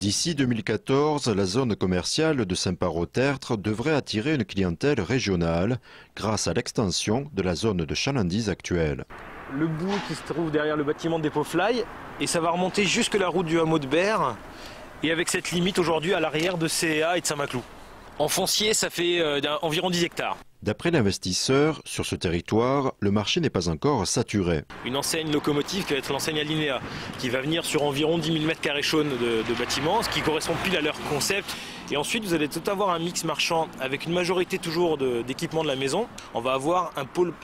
D'ici 2014, la zone commerciale de Saint-Parot-Tertre devrait attirer une clientèle régionale grâce à l'extension de la zone de chalandise actuelle. Le bout qui se trouve derrière le bâtiment de Dépôt-Fly et ça va remonter jusque la route du hameau de Berre et avec cette limite aujourd'hui à l'arrière de CEA et de Saint-Maclou. En foncier, ça fait environ 10 hectares. D'après l'investisseur, sur ce territoire, le marché n'est pas encore saturé. Une enseigne locomotive qui va être l'enseigne Alinéa, qui va venir sur environ 10 000 m² chaunes de bâtiments, ce qui correspond pile à leur concept. Et ensuite, vous allez tout avoir un mix marchand avec une majorité toujours d'équipements de la maison. On va avoir un pôle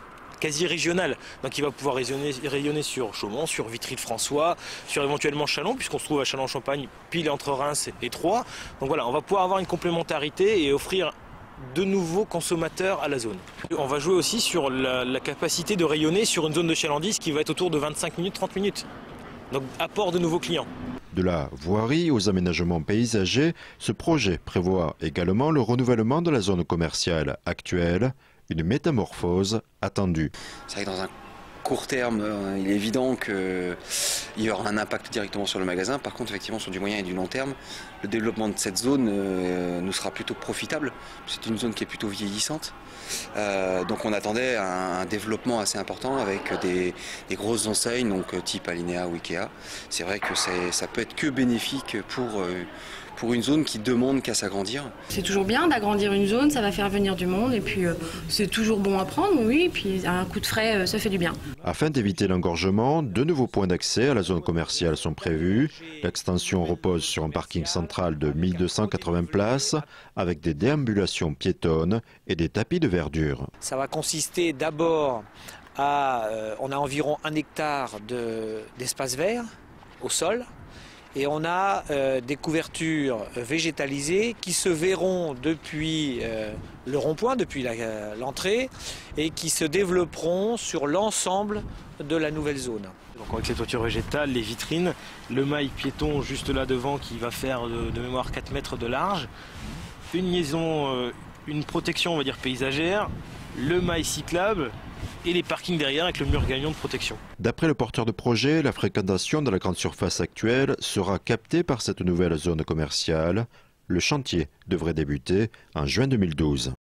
quasi régional, donc il va pouvoir rayonner sur Chaumont, sur Vitry-le-François, sur éventuellement Châlons, puisqu'on se trouve à Châlons-en-Champagne, pile entre Reims et Troyes. Donc voilà, on va pouvoir avoir une complémentarité et offrir de nouveaux consommateurs à la zone. On va jouer aussi sur la capacité de rayonner sur une zone de chalandise qui va être autour de 25 minutes, 30 minutes. Donc apport de nouveaux clients. De la voirie aux aménagements paysagers, ce projet prévoit également le renouvellement de la zone commerciale actuelle, une métamorphose attendue. C'est vrai que dans un court terme, il est évident qu'il y aura un impact directement sur le magasin. Par contre, effectivement, sur du moyen et du long terme, le développement de cette zone nous sera plutôt profitable. C'est une zone qui est plutôt vieillissante. Donc on attendait un développement assez important avec des grosses enseignes, donc type Alinéa ou Ikea. C'est vrai que ça peut être que bénéfique pour une zone qui demande qu'à s'agrandir. C'est toujours bien d'agrandir une zone, ça va faire venir du monde et puis c'est toujours bon à prendre, oui, et puis un coup de frais, ça fait du bien. Afin d'éviter l'engorgement, de nouveaux points d'accès à la zone commerciale sont prévus. L'extension repose sur un parking central de 1280 places avec des déambulations piétonnes et des tapis de verdure. Ça va consister d'abord on a environ 1 hectare d'espace vert au sol. Et on a des couvertures végétalisées qui se verront depuis le rond-point, depuis l'entrée, et qui se développeront sur l'ensemble de la nouvelle zone. Donc avec les toitures végétales, les vitrines, le mail piéton juste là devant qui va faire de mémoire 4 mètres de large, une liaison, une protection on va dire paysagère, le mail cyclable, et les parkings derrière avec le mur gagnant de protection. D'après le porteur de projet, la fréquentation de la grande surface actuelle sera captée par cette nouvelle zone commerciale. Le chantier devrait débuter en juin 2012.